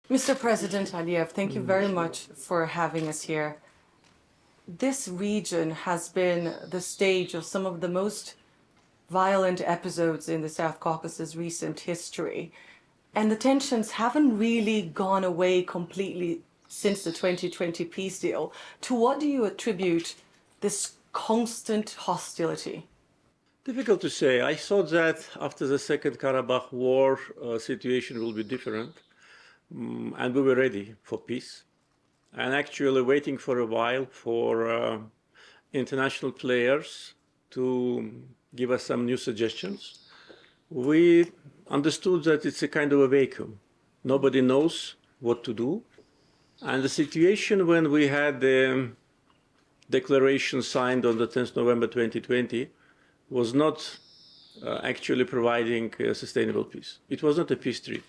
Mr. President Aliyev, thank you very much for having us here. This region has been the stage of some of the most violent episodes in the South Caucasus' recent history. And the tensions haven't really gone away completely since the 2020 peace deal. To what do you attribute this constant hostility? Difficult to say. I thought that after the Second Karabakh War, situation will be different, and we were ready for peace. And actually waiting for a while for international players to give us some new suggestions. We understood that it's a kind of a vacuum. Nobody knows what to do. And the situation when we had the declaration signed on the 10th November 2020 was not actually providing sustainable peace. It was not a peace treaty.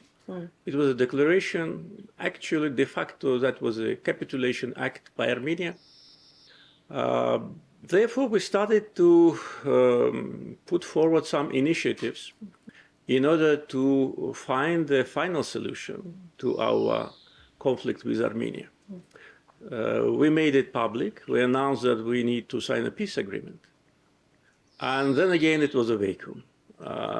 It was a declaration, actually de facto that was a capitulation act by Armenia. Therefore, we started to put forward some initiatives in order to find a final solution to our conflict with Armenia. We made it public. We announced that we need to sign a peace agreement. And then again, it was a vacuum.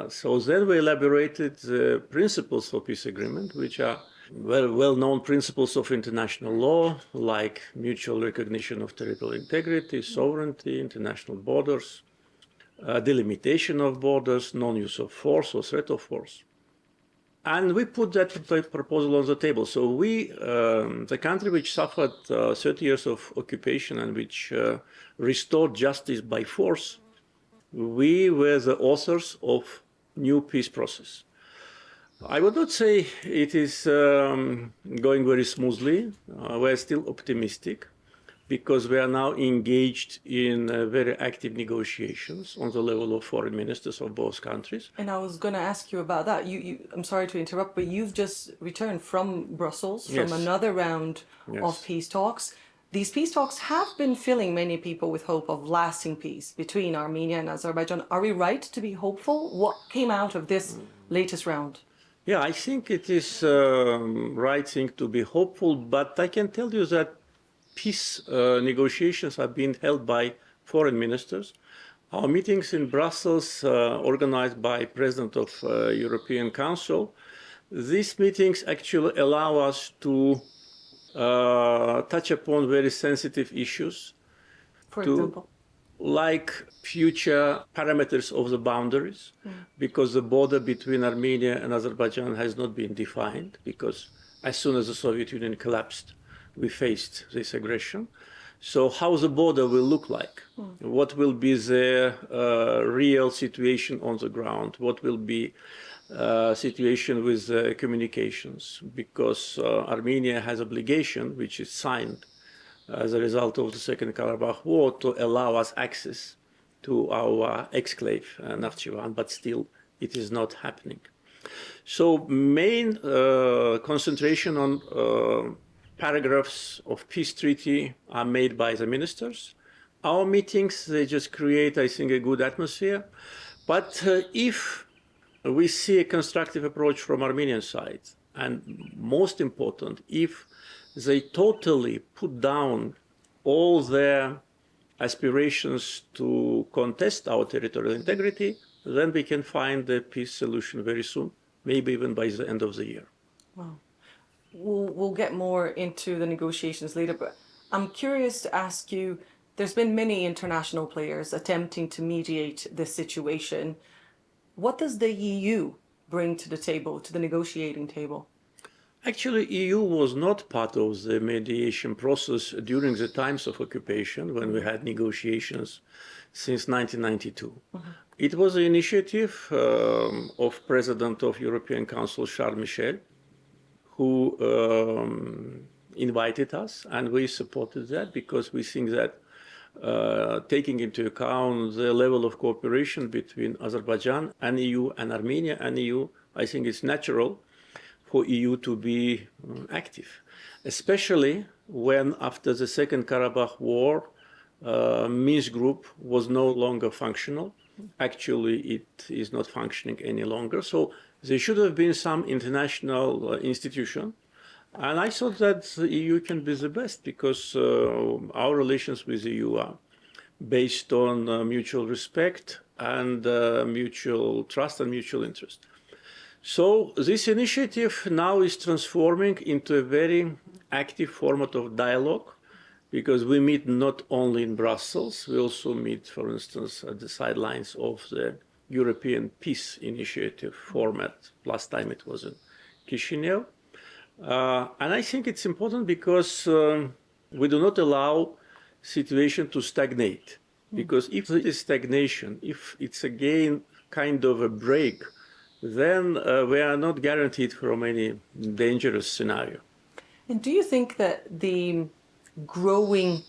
So then we elaborated the principles for peace agreement, which are well-known principles of international law, like mutual recognition of territorial integrity, sovereignty, international borders, delimitation of borders, non-use of force or threat of force. And we put that proposal on the table. So we, the country which suffered 30 years of occupation and which restored justice by force, we were the authors of new peace process. I would not say it is going very smoothly. We're still optimistic because we are now engaged in very active negotiations on the level of foreign ministers of both countries. And I was going to ask you about that. I'm sorry to interrupt, but you've just returned from Brussels from Yes. another round of peace talks. These peace talks have been filling many people with hope of lasting peace between Armenia and Azerbaijan. Are we right to be hopeful? What came out of this latest round? Yeah, I think it is right thing to be hopeful, but I can tell you that peace negotiations have been held by foreign ministers. Our meetings in Brussels, organized by President of European Council, these meetings actually allow us to touch upon very sensitive issues. For example? Like future parameters of the boundaries, because the border between Armenia and Azerbaijan has not been defined, because as soon as the Soviet Union collapsed, we faced this aggression. So how the border will look like, what will be the real situation on the ground, what will be situation with communications, because Armenia has obligation, which is signed as a result of the Second Karabakh War, to allow us access to our exclave, Nakhchivan, but still it is not happening. So main concentration on paragraphs of peace treaty are made by the ministers. Our meetings, they just create, I think, a good atmosphere. But if we see a constructive approach from Armenian side, and most important, if they totally put down all their aspirations to contest our territorial integrity, then we can find a peace solution very soon, maybe even by the end of the year. Wow. We'll get more into the negotiations later, but I'm curious to ask you, there's been many international players attempting to mediate this situation. What does the EU bring to the table, to the negotiating table? Actually, EU was not part of the mediation process during the times of occupation when we had negotiations since 1992. It was the initiative of President of European Council, Charles Michel, who invited us, and we supported that because we think that taking into account the level of cooperation between Azerbaijan and EU and Armenia and EU, I think it's natural for EU to be active, especially when after the Second Karabakh War, Minsk group was no longer functional. Actually, it is not functioning any longer. So there should have been some international institution And I thought that the EU can be the best because our relations with the EU are based on mutual respect and mutual trust and mutual interest. So this initiative now is transforming into a very active format of dialogue because we meet not only in Brussels, we also meet, for instance, at the sidelines of the European Peace Initiative format. Last time it was in Chisinau. And I think it's important because we do not allow situation to stagnate. Because if there is stagnation, if it's again kind of a break, then we are not guaranteed from any dangerous scenario. And do you think that the growing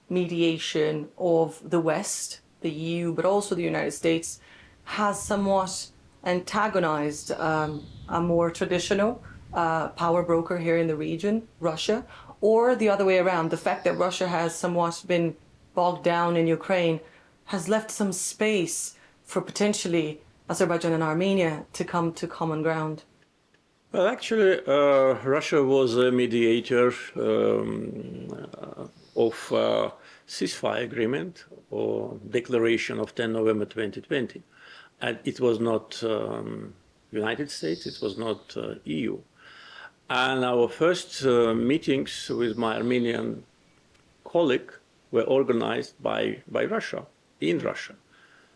mediation of the West, the EU, but also the United States, has somewhat antagonized a more traditional power broker here in the region, Russia, or the other way around, the fact that Russia has somewhat been bogged down in Ukraine has left some space for potentially Azerbaijan and Armenia to come to common ground? Well, actually, Russia was a mediator of ceasefire agreement or declaration of 10 November 2020. And it was not United States, it was not EU. And our first meetings with my Armenian colleague were organized by Russia, in Russia.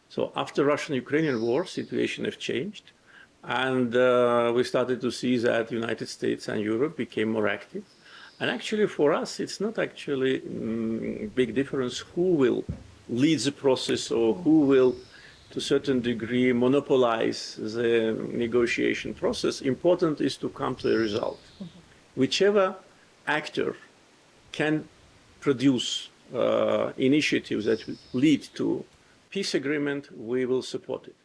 So after Russian-Ukrainian war, situation has changed. And we started to see that the United States and Europe became more active. And actually for us, it's not actually big difference who will lead the process or who will, to a certain degree, monopolize the negotiation process. Important is to come to a result. Whichever actor can produce initiatives that lead to peace agreement, we will support it.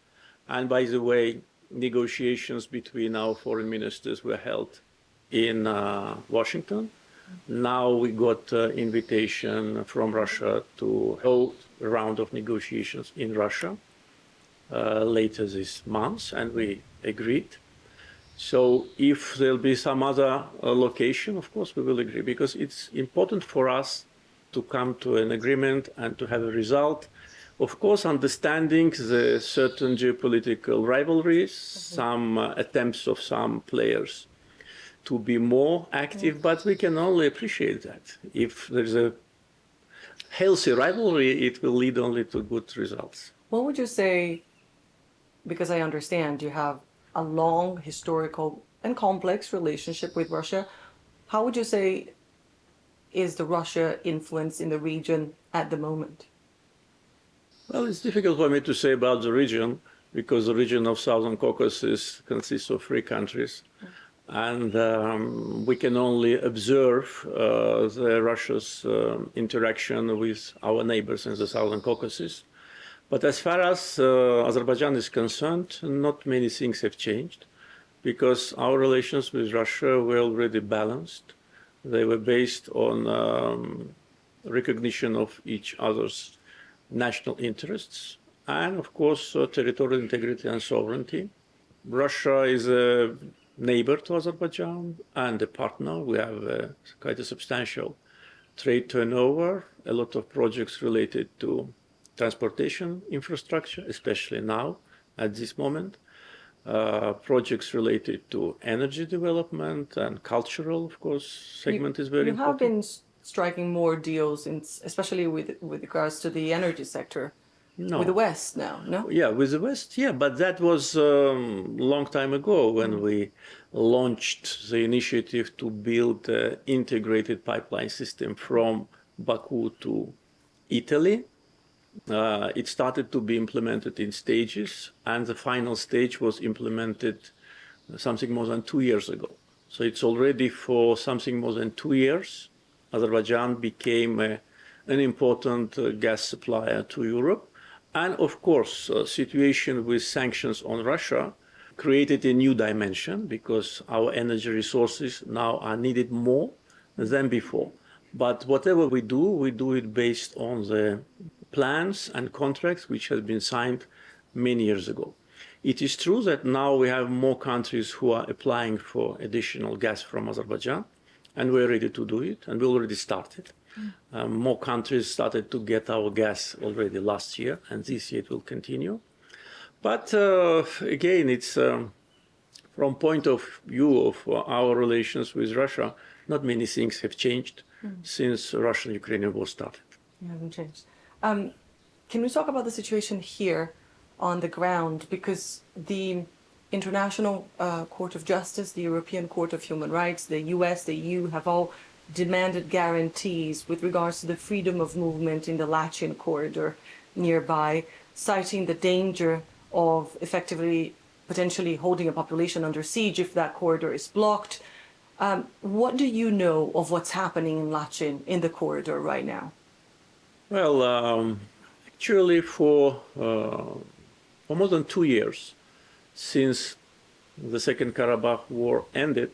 And by the way, negotiations between our foreign ministers were held in Washington. Now we got invitation from Russia to hold a round of negotiations in Russia later this month, and we agreed. So if there'll be some other location, of course we will agree, because it's important for us to come to an agreement and to have a result. Of course, understanding the certain geopolitical rivalries, some attempts of some players to be more active, but we can only appreciate that. If there's a healthy rivalry, it will lead only to good results. What would you say, because I understand you have a long historical and complex relationship with Russia, how would you say is the Russia influence in the region at the moment? Well, it's difficult for me to say about the region because the region of Southern Caucasus consists of 3 countries. And we can only observe Russia's interaction with our neighbors in the Southern Caucasus. But as far as Azerbaijan is concerned, not many things have changed because our relations with Russia were already balanced. They were based on recognition of each other's national interests and, of course, territorial integrity and sovereignty. Russia is a neighbor to Azerbaijan and a partner. We have quite a substantial trade turnover, a lot of projects related to transportation infrastructure, especially now at this moment, projects related to energy development and cultural, of course, segment is very important. You have been striking more deals, especially with regards to the energy sector. No. With the West now, no? Yeah, with the West, yeah, but that was a long time ago when we launched the initiative to build an integrated pipeline system from Baku to Italy. It started to be implemented in stages, and the final stage was implemented something more than 2 years ago. So it's already for something more than 2 years, Azerbaijan became an important gas supplier to Europe. And of course, situation with sanctions on Russia created a new dimension because our energy resources now are needed more than before. But whatever we do it based on the plans and contracts which have been signed many years ago. It is true that now we have more countries who are applying for additional gas from Azerbaijan, and we're ready to do it, and we already started. More countries started to get our gas already last year, and this year it will continue. But again, it's from point of view of our relations with Russia, not many things have changed since Russian-Ukrainian war started. It hasn't changed. Can we talk about the situation here on the ground? Because the International Court of Justice, the European Court of Human Rights, the US, the EU have all demanded guarantees with regards to the freedom of movement in the Lachin corridor nearby, citing the danger of effectively potentially holding a population under siege if that corridor is blocked. What do you know of what's happening in Lachin in the corridor right now? Well, actually for more than 2 years since the Second Karabakh War ended,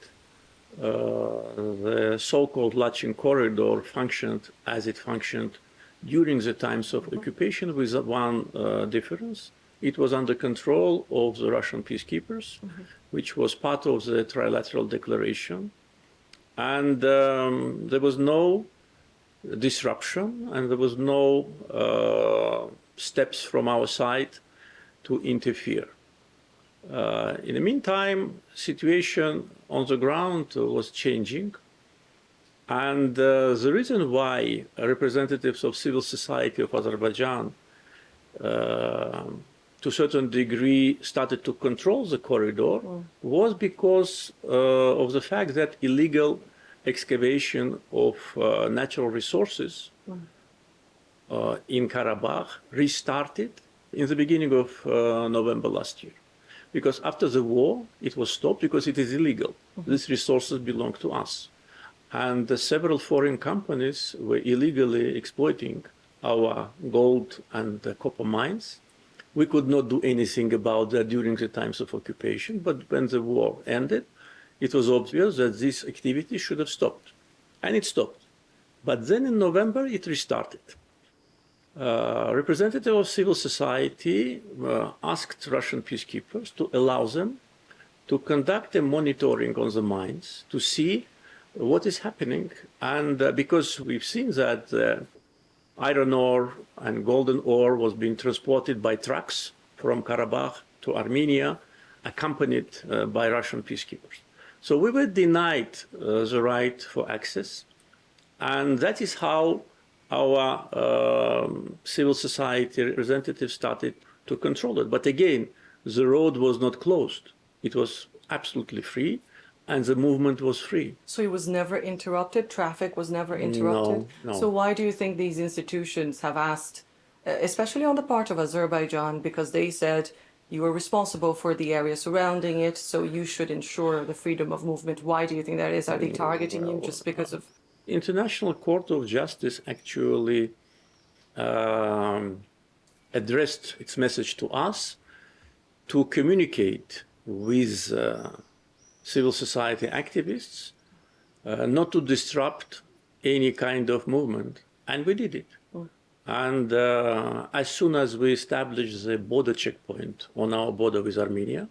the so-called Lachin corridor functioned as it functioned during the times of occupation, with one difference. It was under control of the Russian peacekeepers, which was part of the trilateral declaration. And there was no disruption, and there was no steps from our side to interfere. In the meantime, situation on the ground was changing, and the reason why representatives of civil society of Azerbaijan to a certain degree started to control the corridor was because of the fact that illegal excavation of natural resources in Karabakh restarted in the beginning of November last year. Because after the war, it was stopped because it is illegal. These resources belong to us. And several foreign companies were illegally exploiting our gold and copper mines. We could not do anything about that during the times of occupation, but when the war ended, it was obvious that this activity should have stopped. And it stopped. But then in November, it restarted. Representative of civil society asked Russian peacekeepers to allow them to conduct a monitoring on the mines to see what is happening. And because we've seen that iron ore and golden ore was being transported by trucks from Karabakh to Armenia, accompanied by Russian peacekeepers. So we were denied the right for access, and that is how our civil society representatives started to control it. But again, the road was not closed. It was absolutely free, and the movement was free. So it was never interrupted? Traffic was never interrupted? No. So why do you think these institutions have asked, especially on the part of Azerbaijan, because they said you are responsible for the area surrounding it, so you should ensure the freedom of movement? Why do you think that is? Are they targeting you just because of... International Court of Justice actually addressed its message to us to communicate with civil society activists, not to disrupt any kind of movement, and we did it. And as soon as we established the border checkpoint on our border with Armenia,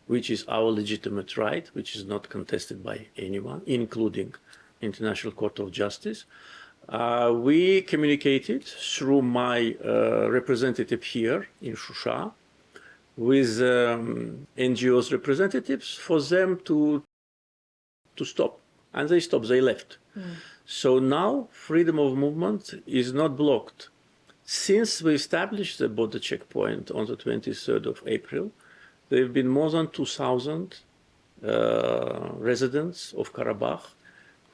which is our legitimate right, which is not contested by anyone, including International Court of Justice, we communicated through my representative here in Shusha with NGOs representatives for them to stop. And they stopped, they left. So now freedom of movement is not blocked. Since we established the border checkpoint on the 23rd of April, there have been more than 2,000 residents of Karabakh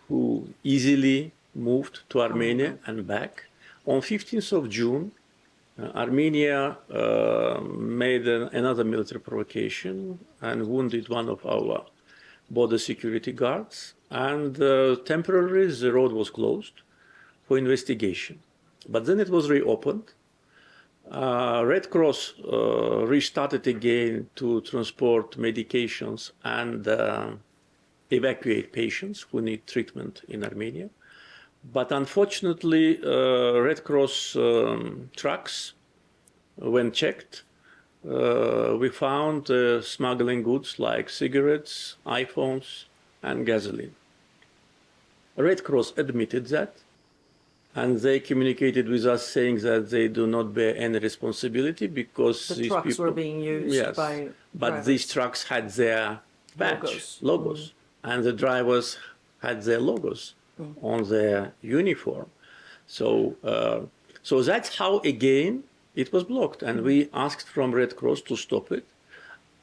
who easily moved to Armenia and back. On 15th of June, Armenia made another military provocation and wounded one of our border security guards. And temporarily, the road was closed for investigation. But then it was reopened. Red Cross restarted again to transport medications and evacuate patients who need treatment in Armenia. But unfortunately, Red Cross trucks, when checked, we found smuggling goods like cigarettes, iPhones, and gasoline. Red Cross admitted that, and they communicated with us saying that they do not bear any responsibility because The these trucks people, were being used yes, by but drivers. these trucks had their badge, logos, and the drivers had their logos on their uniform. So, so that's how again it was blocked, and we asked from Red Cross to stop it,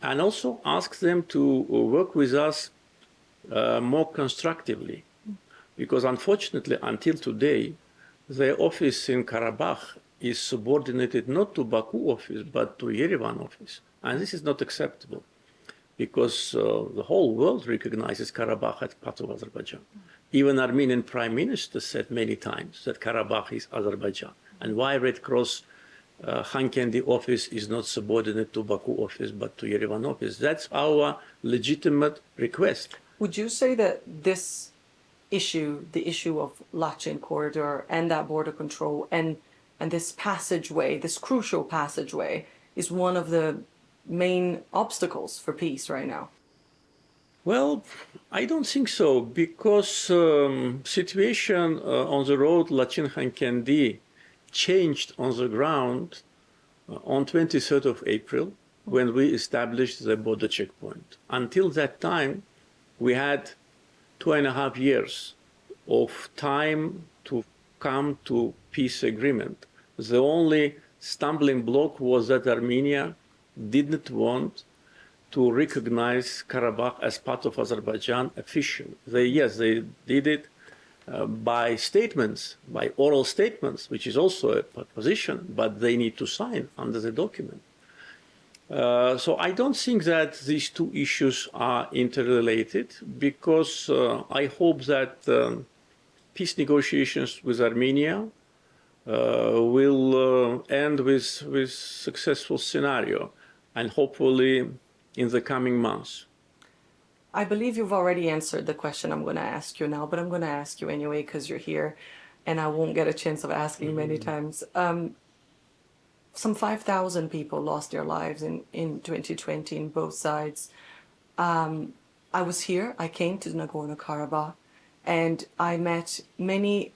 and also asked them to work with us more constructively, because unfortunately, until today, their office in Karabakh is subordinated not to Baku office but to Yerevan office, and this is not acceptable, because the whole world recognizes Karabakh as part of Azerbaijan. Even Armenian Prime Minister said many times that Karabakh is Azerbaijan, and why Red Cross Khankendi office is not subordinate to Baku office but to Yerevan office. That's our legitimate request. Would you say that this issue, the issue of Lachin corridor and that border control and this passageway, this crucial passageway, is one of the main obstacles for peace right now? Well, I don't think so, because situation on the road Lachin-Khankendi changed on the ground on 23rd of April when we established the border checkpoint. Until that time, we had 2.5 years of time to come to peace agreement. The only stumbling block was that Armenia didn't want to recognize Karabakh as part of Azerbaijan officially. They did it by statements, by oral statements, which is also a position, but they need to sign under the document. So I don't think that these two issues are interrelated, because I hope that peace negotiations with Armenia will end with successful scenario, and hopefully in the coming months. I believe you've already answered the question I'm going to ask you now, but I'm going to ask you anyway because you're here and I won't get a chance of asking many times. Some 5,000 people lost their lives in 2020 in both sides. I was here, I came to Nagorno-Karabakh, and I met many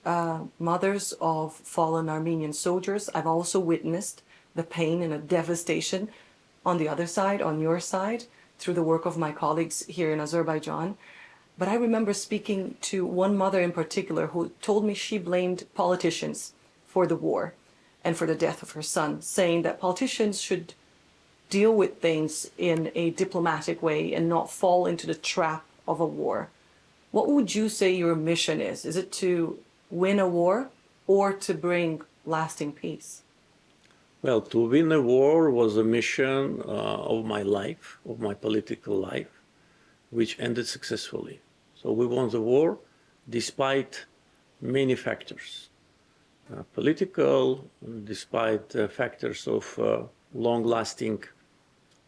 mothers of fallen Armenian soldiers. I've also witnessed the pain and the devastation on the other side, on your side, through the work of my colleagues here in Azerbaijan. But I remember speaking to one mother in particular who told me she blamed politicians for the war and for the death of her son, saying that politicians should deal with things in a diplomatic way and not fall into the trap of a war. What would you say your mission is? Is it to win a war or to bring lasting peace? Well, to win a war was a mission of my life, of my political life, which ended successfully. So we won the war despite many factors. Political, despite factors of long-lasting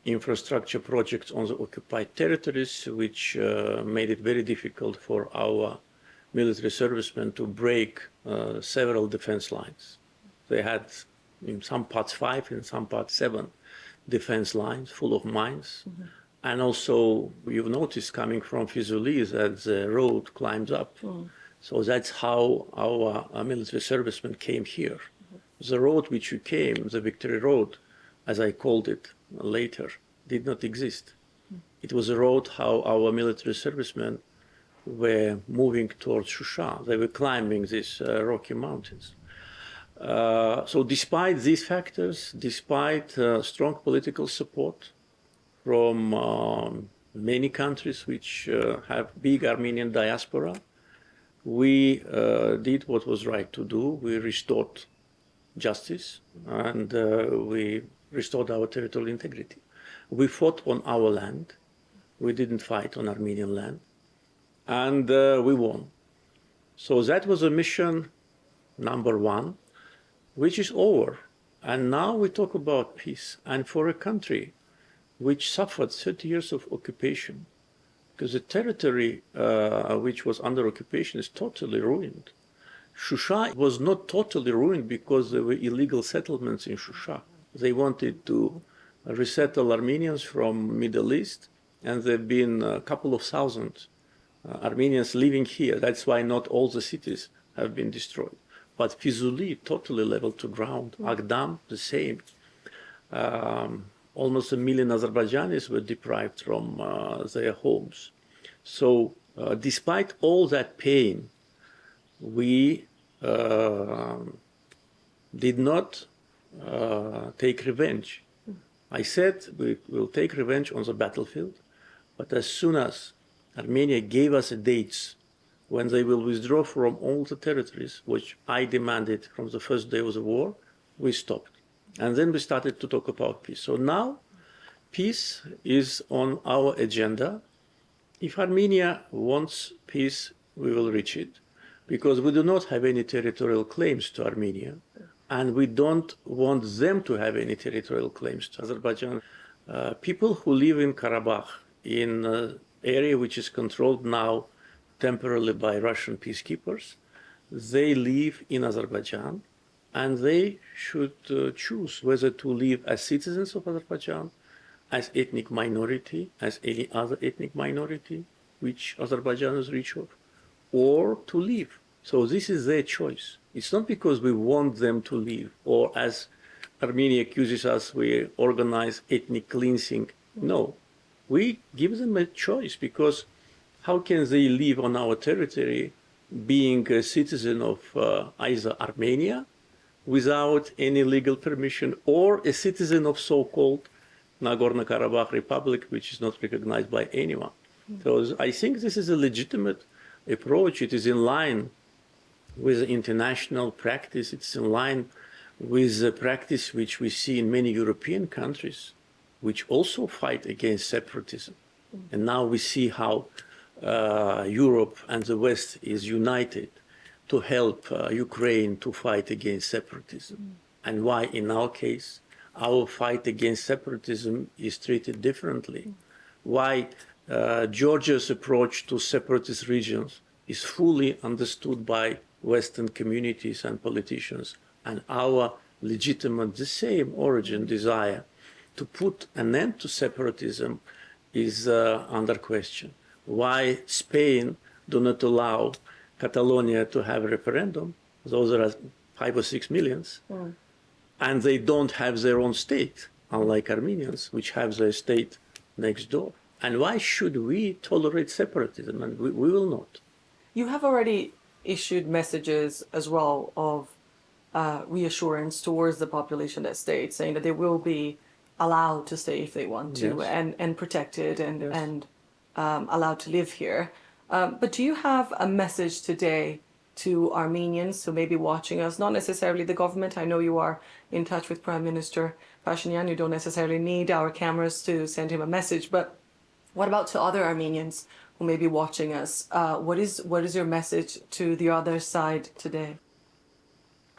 infrastructure projects on the occupied territories, which made it very difficult for our military servicemen to break several defense lines. They had in some parts 5, in some parts 7 defense lines full of mines. Mm-hmm. And also, you've noticed coming from Fizuli that the road climbs up. Mm. So that's how our military servicemen came here. Mm-hmm. The road which you came, the Victory Road, as I called it later, did not exist. Mm. It was a road how our military servicemen were moving towards Shusha. They were climbing these rocky mountains. So despite these factors, despite strong political support from many countries which have big Armenian diaspora, we did what was right to do. We restored justice and we restored our territorial integrity. We fought on our land. We didn't fight on Armenian land. And we won. So that was a mission number 1, which is over. And now we talk about peace. And for a country which suffered 30 years of occupation, because the territory which was under occupation is totally ruined. Shusha was not totally ruined because there were illegal settlements in Shusha. They wanted to resettle Armenians from Middle East, and there have been a couple of thousand Armenians living here. That's why not all the cities have been destroyed. But Fizuli, totally leveled to ground. Agdam, the same. Almost 1 million Azerbaijanis were deprived from their homes. So despite all that pain, we did not take revenge. I said we will take revenge on the battlefield, but as soon as Armenia gave us dates when they will withdraw from all the territories, which I demanded from the first day of the war, we stopped. And then we started to talk about peace. So now peace is on our agenda. If Armenia wants peace, we will reach it, because we do not have any territorial claims to Armenia, and we don't want them to have any territorial claims to Azerbaijan. People who live in Karabakh, in an area which is controlled now temporarily by Russian peacekeepers, they live in Azerbaijan, and they should choose whether to live as citizens of Azerbaijan, as ethnic minority, as any other ethnic minority, which Azerbaijan is rich of, or to leave. So this is their choice. It's not because we want them to leave, or as Armenia accuses us, we organize ethnic cleansing. No, we give them a choice, because how can they live on our territory being a citizen of either Armenia without any legal permission, or a citizen of so-called Nagorno-Karabakh Republic, which is not recognized by anyone. So I think this is a legitimate approach. It is in line with international practice. It's in line with the practice which we see in many European countries, which also fight against separatism. And now we see how Europe and the West is united to help Ukraine to fight against separatism. And why, in our case, our fight against separatism is treated differently. Why Georgia's approach to separatist regions is fully understood by Western communities and politicians, and our legitimate, the same origin desire to put an end to separatism is under question. Why Spain do not allow Catalonia to have a referendum? Those are 5 or 6 millions. And they don't have their own state, unlike Armenians, which have their state next door. And why should we tolerate separatism? And we will not. You have already issued messages as well of reassurance towards the population that stayed, saying that they will be allowed to stay if they want to, yes, and protected and, yes, and allowed to live here. But do you have a message today to Armenians who may be watching us, not necessarily the government? I know you are in touch with Prime Minister Pashinyan. You don't necessarily need our cameras to send him a message, but what about to other Armenians who may be watching us? What is your message to the other side today?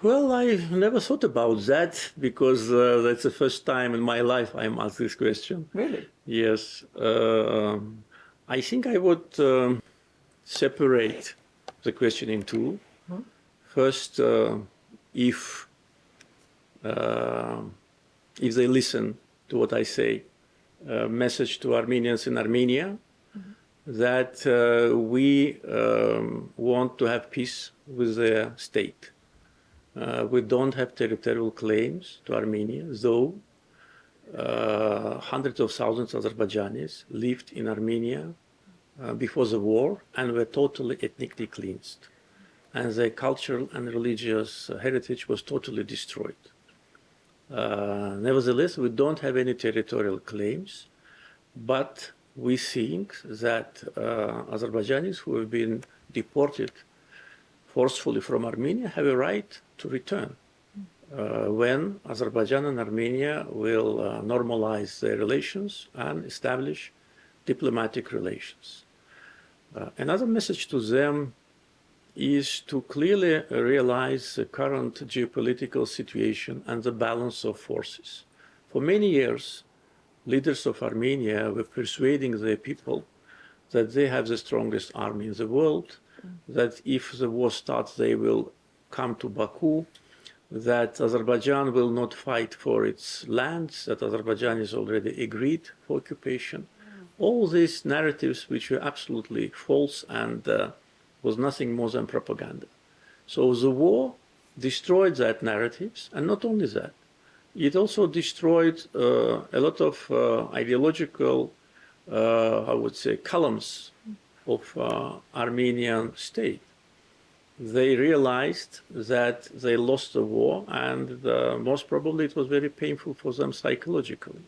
Well, I never thought about that, because that's the first time in my life I'm asked this question. Really? Yes. I think I would separate the question in two. First, if they listen to what I say, message to Armenians in Armenia, that we want to have peace with their state. We don't have territorial claims to Armenia, though hundreds of thousands of Azerbaijanis lived in Armenia before the war and were totally ethnically cleansed. And their cultural and religious heritage was totally destroyed. Nevertheless, we don't have any territorial claims, but we think that Azerbaijanis who have been deported forcefully from Armenia have a right to return when Azerbaijan and Armenia will normalize their relations and establish diplomatic relations. Another message to them is to clearly realize the current geopolitical situation and the balance of forces. For many years, leaders of Armenia were persuading their people that they have the strongest army in the world, that if the war starts, they will come to Baku, that Azerbaijan will not fight for its lands, that Azerbaijan is already agreed for occupation. All these narratives which were absolutely false and was nothing more than propaganda. So the war destroyed that narratives, and not only that, it also destroyed a lot of ideological, I would say, columns of Armenian state. They realized that they lost the war, and most probably it was very painful for them psychologically.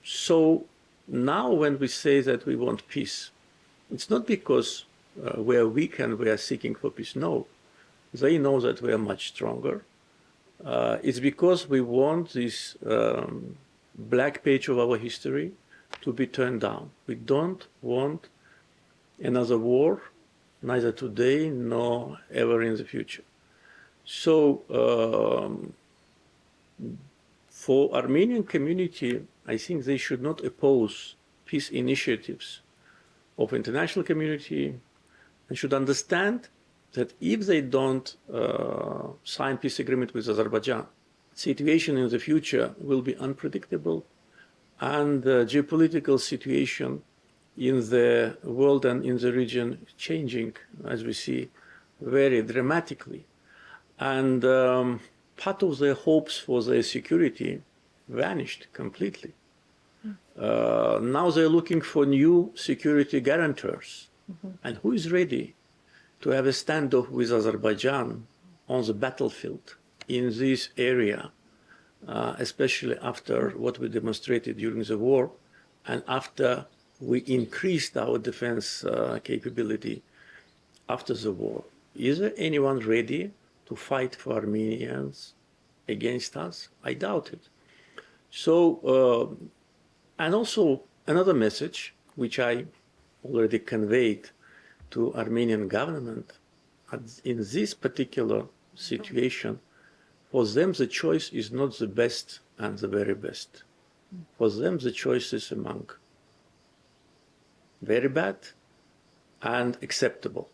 So now when we say that we want peace, it's not because we are weak and we are seeking for peace. No, they know that we are much stronger. It's because we want this black page of our history to be turned down. We don't want another war, neither today nor ever in the future. So for Armenian community, I think they should not oppose peace initiatives of international community and should understand that if they don't sign peace agreement with Azerbaijan, situation in the future will be unpredictable, and the geopolitical situation in the world and in the region changing, as we see, very dramatically. And part of their hopes for their security vanished completely. Now they're looking for new security guarantors. And who is ready to have a standoff with Azerbaijan on the battlefield in this area, especially after what we demonstrated during the war and after we increased our defense capability after the war? Is there anyone ready to fight for Armenians against us? I doubt it. So, and also another message, which I already conveyed to Armenian government, in this particular situation, for them the choice is not the best and the very best. For them the choice is among very bad and acceptable.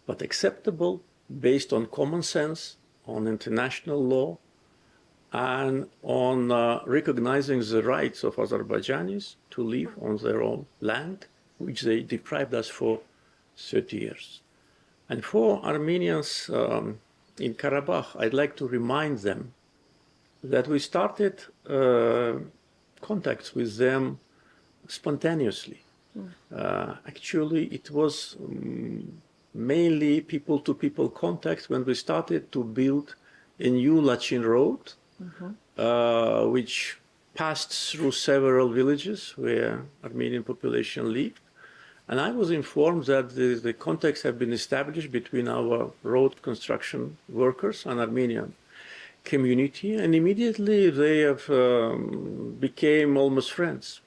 But acceptable based on common sense, on international law, and on recognizing the rights of Azerbaijanis to live on their own land, which they deprived us for 30 years. And for Armenians in Karabakh, I'd like to remind them that we started contacts with them spontaneously. Actually, it was mainly people-to-people contacts when we started to build a new Lachin road, which passed through several villages where Armenian population lived. And I was informed that the contacts have been established between our road construction workers and Armenian community, and immediately they have became almost friends.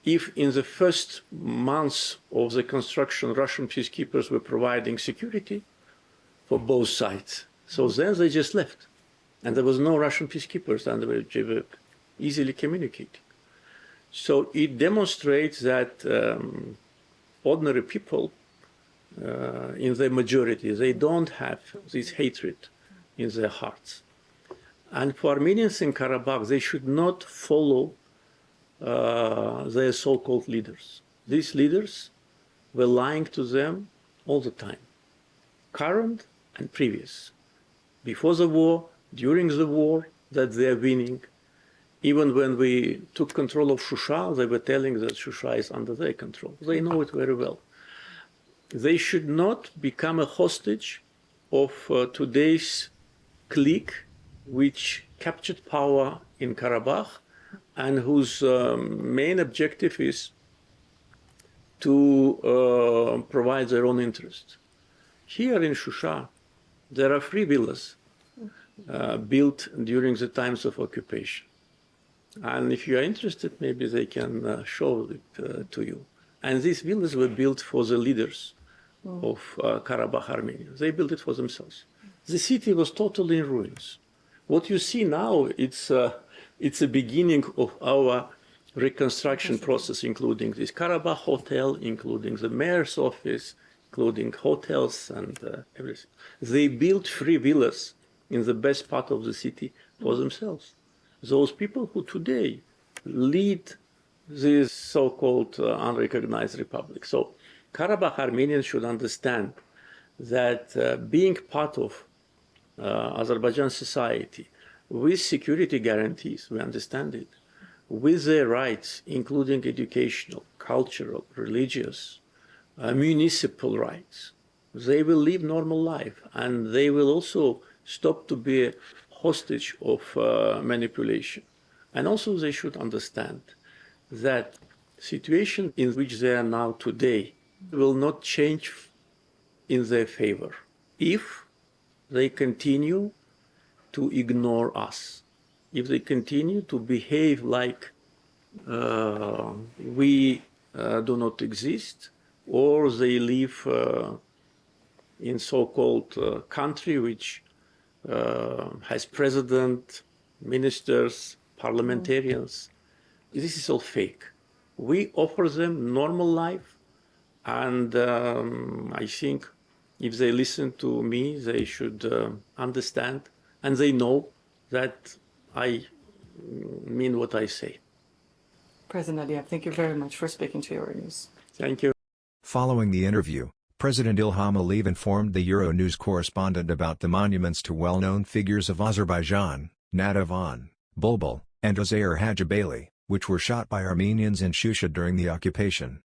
If in the first months of the construction, Russian peacekeepers were providing security for both sides, so then they just left. And there was no Russian peacekeepers, and they were easily communicating. So it demonstrates that ordinary people, in their majority, they don't have this hatred in their hearts. And for Armenians in Karabakh, they should not follow their so-called leaders. These leaders were lying to them all the time, current and previous. Before the war, during the war, that they are winning. Even when we took control of Shusha, they were telling that Shusha is under their control. They know it very well. They should not become a hostage of today's clique, which captured power in Karabakh and whose main objective is to provide their own interest. Here in Shusha, there are 3 villas built during the times of occupation. And if you are interested, maybe they can show it to you. And these villas were built for the leaders of Karabakh Armenians. They built it for themselves. The city was totally in ruins. What you see now, it's a beginning of our reconstruction process, including this Karabakh hotel, including the mayor's office, including hotels and everything. They built free villas in the best part of the city for themselves. Those people who today lead this so-called unrecognized republic. So Karabakh Armenians should understand that being part of Azerbaijan society with security guarantees, we understand it, with their rights, including educational, cultural, religious, municipal rights, they will live normal life, and they will also stop to be a hostage of manipulation. And also they should understand that situation in which they are now today will not change in their favor if they continue to ignore us, if they continue to behave like we do not exist, or they live in so-called country which has president, ministers, parliamentarians. This is all fake. We offer them normal life, and I think if they listen to me, they should understand, and they know that I mean what I say. President Aliyev, thank you very much for speaking to Euronews. Thank you. Following the interview, President Ilham Aliyev informed the Euronews correspondent about the monuments to well-known figures of Azerbaijan, Natavan, Bulbul, and Azer Hajabayli, which were shot by Armenians in Shusha during the occupation.